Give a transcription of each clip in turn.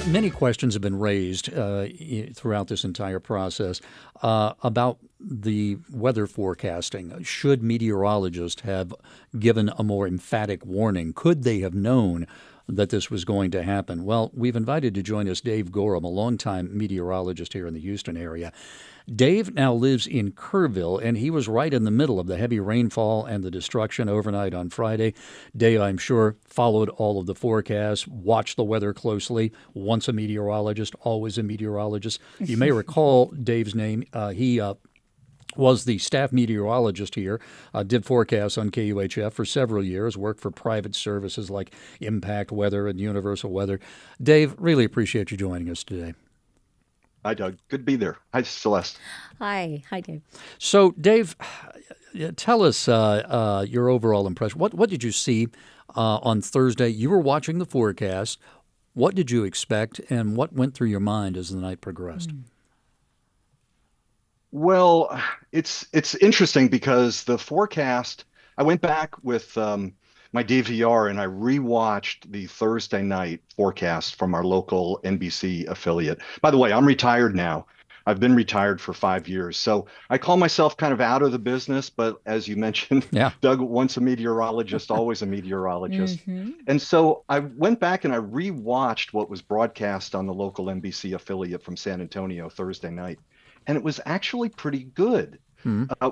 Many questions have been raised throughout this entire process about the weather forecasting. Should meteorologists have given a more emphatic warning? Could they have known that this was going to happen? Well, we've invited to join us Dave Gorham, a longtime meteorologist here in the Houston area. Dave now lives in Kerrville, and he was right in the middle of the heavy rainfall and the destruction overnight on Friday. Dave, I'm sure, followed all of the forecasts, watched the weather closely. Once a meteorologist, always a meteorologist. You may recall Dave's name. He was the staff meteorologist here, did forecasts on KUHF for several years, worked for private services like Impact Weather and Universal Weather. Dave, really appreciate you joining us today. Hi, Doug. Good to be there. Hi, Celeste. Hi, Dave. So, Dave, tell us your overall impression. What did you see on Thursday? You were watching the forecast. What did you expect, and what went through your mind as the night progressed? Well, it's interesting because the forecast, I went back with my DVR and I rewatched the Thursday night forecast from our local NBC affiliate. By the way, I'm retired now. I've been retired for 5 years. So I call myself kind of out of the business, but as you mentioned, Yeah. Doug, once a meteorologist, always a meteorologist. And so I went back and I rewatched what was broadcast on the local NBC affiliate from San Antonio Thursday night. And it was actually pretty good.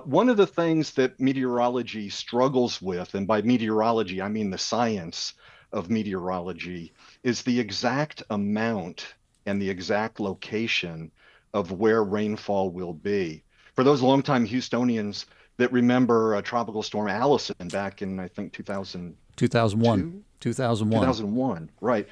One of the things that meteorology struggles with, and by meteorology, I mean the science of meteorology, is the exact amount and the exact location of where rainfall will be. For those longtime Houstonians that remember Tropical Storm Allison back in, I think, 2001. 2001, right.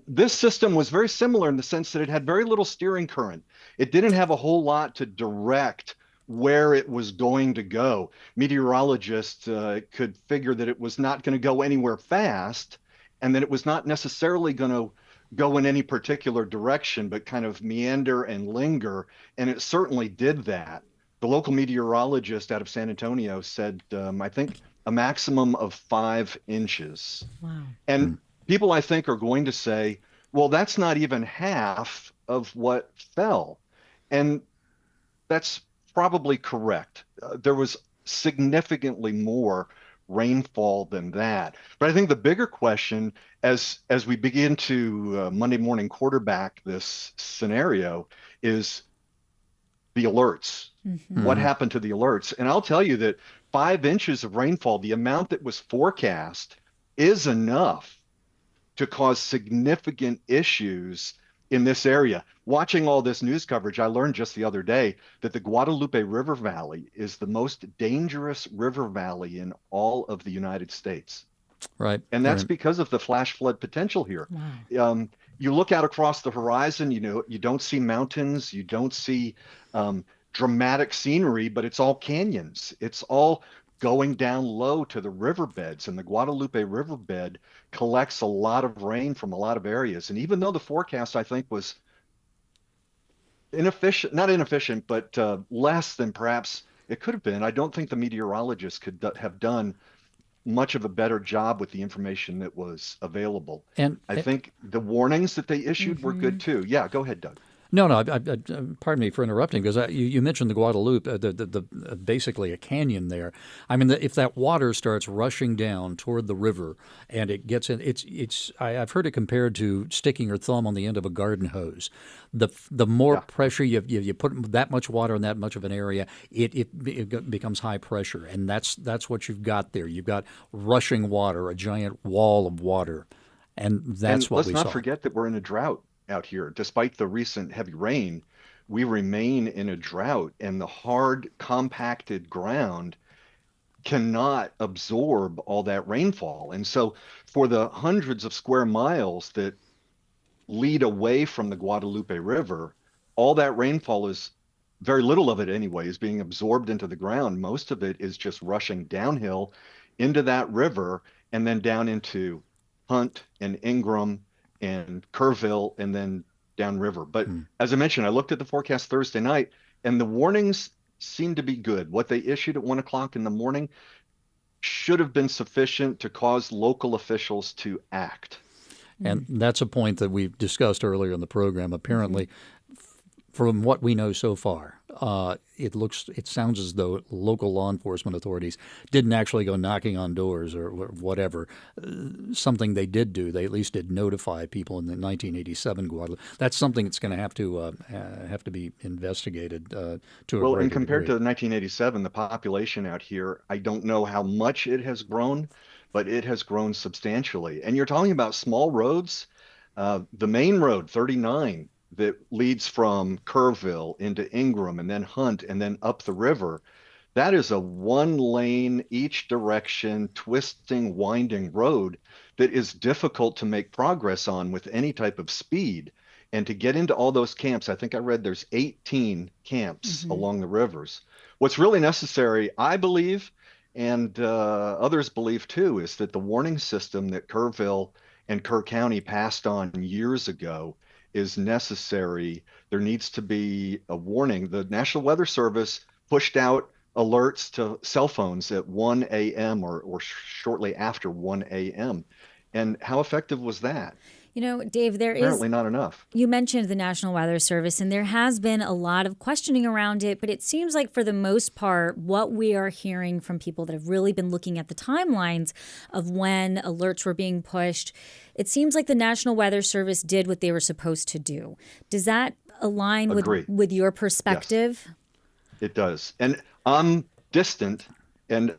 This system was very similar in the sense that it had very little steering current. It didn't have a whole lot to direct where it was going to go. Meteorologists could figure that it was not going to go anywhere fast, and that it was not necessarily going to go in any particular direction, but kind of meander and linger. And it certainly did that. The local meteorologist out of San Antonio said, I think, a maximum of 5 inches. Wow. And people, I think, are going to say, well, that's not even half of what fell. And that's probably correct. There was significantly more rainfall than that. But I think the bigger question, as we begin to Monday morning quarterback this scenario, is the alerts. What happened to the alerts? And I'll tell you that 5 inches of rainfall, the amount that was forecast, is enough to cause significant issues in this area. Watching all this news coverage, I learned just the other day that the Guadalupe River Valley is the most dangerous river valley in all of the United States. Right. And that's Right. because of the flash flood potential here. Wow. You look out across the horizon, you don't see mountains, you don't see dramatic scenery, but it's all canyons. It's all going down low to the riverbeds, and the Guadalupe riverbed collects a lot of rain from a lot of areas. And even though the forecast, I think, was not inefficient, but less than perhaps it could have been, I don't think the meteorologists could have done much of a better job with the information that was available. And I think the warnings that they issued were good too. Yeah, go ahead, Doug. No, pardon me for interrupting, because you mentioned the Guadalupe, basically a canyon there. I mean, if that water starts rushing down toward the river and it gets in, I've heard it compared to sticking your thumb on the end of a garden hose. The more pressure you put that much water in that much of an area, it becomes high pressure, and that's what you've got there. You've got rushing water, a giant wall of water, and that's what we saw. Let's not forget that we're in a drought out here. Despite the recent heavy rain, we remain in a drought, and the hard, compacted ground cannot absorb all that rainfall. And so for the hundreds of square miles that lead away from the Guadalupe River, all that rainfall is, very little of it anyway, is being absorbed into the ground. Most of it is just rushing downhill into that river and then down into Hunt and Ingram and Kerrville, and then downriver. But as I mentioned, I looked at the forecast Thursday night, and the warnings seemed to be good. What they issued at 1 o'clock in the morning should have been sufficient to cause local officials to act. And that's a point that we discussed earlier in the program. Apparently, from what we know so far, it sounds as though local law enforcement authorities didn't actually go knocking on doors or whatever. Something they did do, they at least did notify people in the 1987 Guadalupe. That's something that's going to have to be investigated to a Well, greater and compared degree. to 1987, the population out here, I don't know how much it has grown, but it has grown substantially. And you're talking about small roads. The main road, 39, that leads from Kerrville into Ingram and then Hunt and then up the river, that is a one lane, each direction, twisting, winding road that is difficult to make progress on with any type of speed. And to get into all those camps, I think I read there's 18 camps along the rivers. What's really necessary, I believe, and others believe too, is that the warning system that Kerrville and Kerr County passed on years ago is necessary. There needs to be a warning. The National Weather Service pushed out alerts to cell phones at 1 a.m. or shortly after 1 a.m. And how effective was that? You know, Dave, Apparently not enough. you mentioned the National Weather Service, and there has been a lot of questioning around it, but it seems like for the most part, what we are hearing from people that have really been looking at the timelines of when alerts were being pushed, it seems like the National Weather Service did what they were supposed to do. Does that align Agree. with your perspective? Yes, it does. And I'm distant and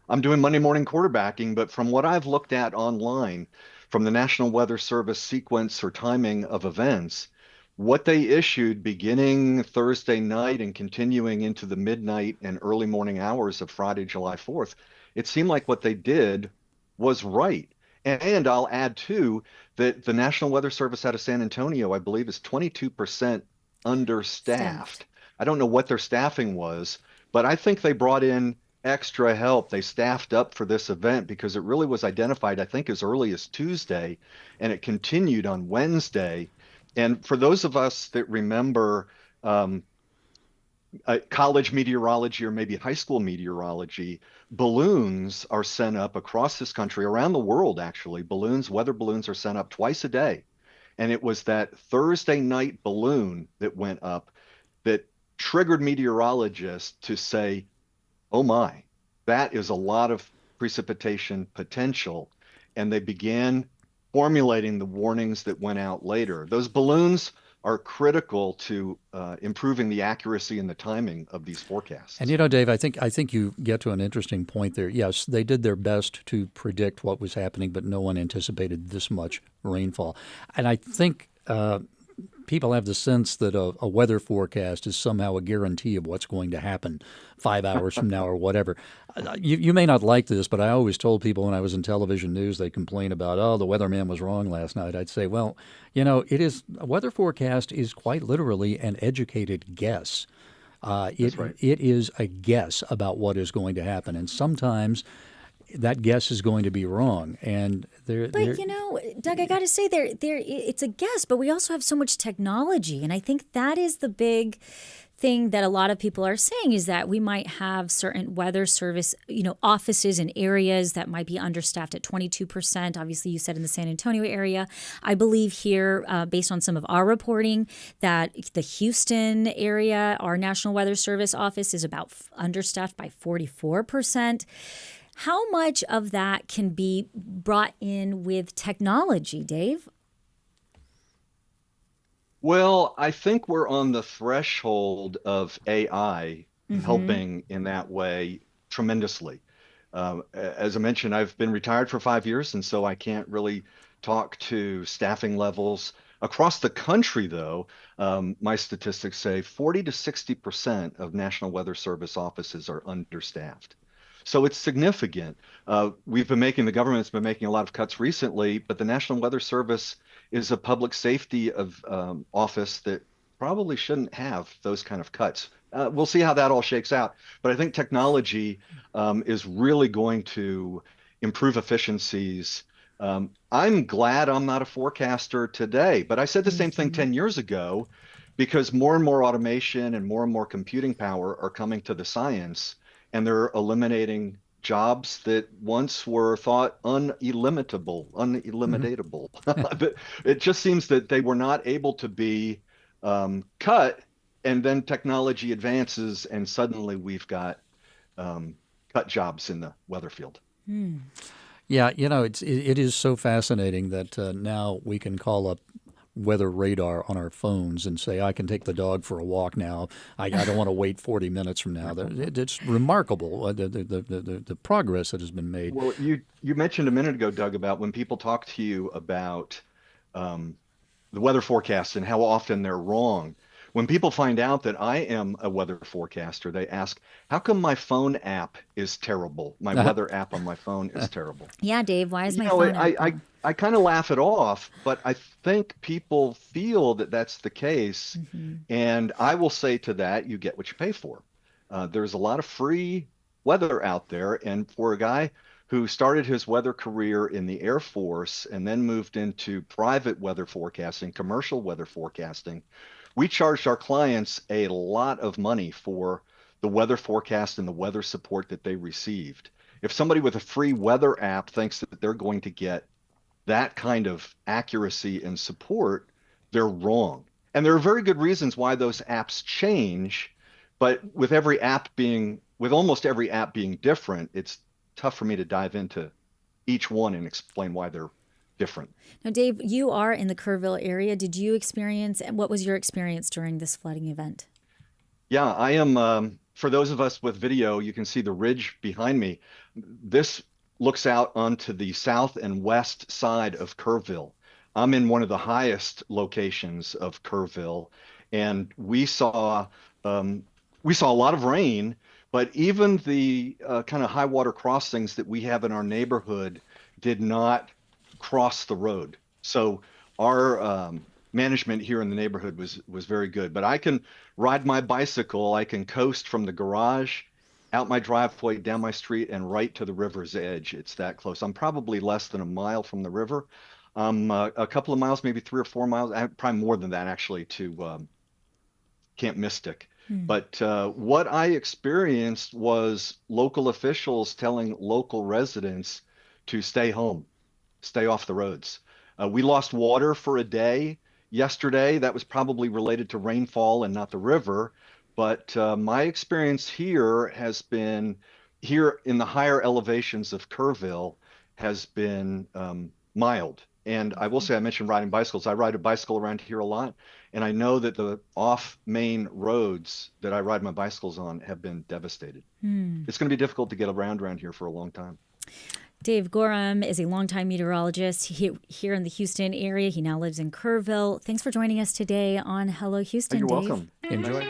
I'm doing Monday morning quarterbacking, but from what I've looked at online, from the National Weather Service sequence or timing of events, what they issued beginning Thursday night and continuing into the midnight and early morning hours of Friday, July 4th, it seemed like what they did was right. And I'll add too that the National Weather Service out of San Antonio, I believe, is 22% understaffed. I don't know what their staffing was, but I think they brought in extra help. They staffed up for this event because it really was identified, I think, as early as Tuesday, and it continued on Wednesday. And for those of us that remember college meteorology or maybe high school meteorology, balloons are sent up across this country, around the world, actually. Weather balloons are sent up twice a day. And it was that Thursday night balloon that went up that triggered meteorologists to say, oh my, that is a lot of precipitation potential. And they began formulating the warnings that went out later. Those balloons are critical to improving the accuracy and the timing of these forecasts. And you know, Dave, I think you get to an interesting point there. Yes, they did their best to predict what was happening, but no one anticipated this much rainfall. And I think people have the sense that a weather forecast is somehow a guarantee of what's going to happen 5 hours from now or whatever. You may not like this, but I always told people when I was in television news, they complain about, oh, the weatherman was wrong last night. I'd say, well, you know, a weather forecast is quite literally an educated guess. That's right. It is a guess about what is going to happen. And sometimes that guess is going to be wrong. But you know, Doug, I got to say, it's a guess, but we also have so much technology, and I think that is the big thing that a lot of people are saying is that we might have certain weather service, offices and areas that might be understaffed at 22%. Obviously, you said in the San Antonio area. I believe here, based on some of our reporting, that the Houston area, our National Weather Service office is about understaffed by 44%. How much of that can be brought in with technology, Dave? Well, I think we're on the threshold of AI helping in that way tremendously. As I mentioned, I've been retired for 5 years, and so I can't really talk to staffing levels. Across the country, though, my statistics say 40 to 60% of National Weather Service offices are understaffed. So it's significant. The government's been making a lot of cuts recently, but the National Weather Service is a public safety office that probably shouldn't have those kind of cuts. We'll see how that all shakes out. But I think technology is really going to improve efficiencies. I'm glad I'm not a forecaster today, but I said the same thing 10 years ago because more and more automation and more computing power are coming to the science, and they're eliminating jobs that once were thought uneliminatable. But it just seems that they were not able to be cut, and then technology advances, and suddenly we've got cut jobs in the weather field. Yeah, it is so fascinating that now we can call up weather radar on our phones and say, I can take the dog for a walk now. I don't want to wait 40 minutes from now. It's remarkable, the progress that has been made. Well, you mentioned a minute ago, Doug, about when people talk to you about the weather forecasts and how often they're wrong. When people find out that I am a weather forecaster, they ask, how come my phone app is terrible? My weather app on my phone is terrible. Yeah, Dave, why is my phone app? I kind of laugh it off, but I think people feel that that's the case. And I will say to that, you get what you pay for. There's a lot of free weather out there. And for a guy who started his weather career in the Air Force and then moved into private weather forecasting, commercial weather forecasting, we charged our clients a lot of money for the weather forecast and the weather support that they received. If somebody with a free weather app thinks that they're going to get that kind of accuracy and support, they're wrong. And there are very good reasons why those apps change, but with almost every app being different, it's tough for me to dive into each one and explain why they're different. Now, Dave, you are in the Kerrville area. What was your experience during this flooding event? Yeah, I am, for those of us with video, you can see the ridge behind me. This looks out onto the south and west side of Kerrville. I'm in one of the highest locations of Kerrville, and we saw a lot of rain, but even the kind of high water crossings that we have in our neighborhood did not cross the road. So our management here in the neighborhood was very good. But I can ride my bicycle, I can coast from the garage out my driveway, down my street, and right to the river's edge. It's that close. I'm probably less than a mile from the river. A couple of miles, maybe 3 or 4 miles, probably more than that actually, to Camp Mystic. But what I experienced was local officials telling local residents to stay home, stay off the roads. We lost water for a day yesterday. That was probably related to rainfall and not the river. But my experience here in the higher elevations of Kerrville has been mild. And I will say, I mentioned riding bicycles. I ride a bicycle around here a lot. And I know that the off-main roads that I ride my bicycles on have been devastated. It's going to be difficult to get around here for a long time. Dave Gorham is a longtime meteorologist here in the Houston area. He now lives in Kerrville. Thanks for joining us today on Hello Houston, You're Dave. welcome. Enjoy.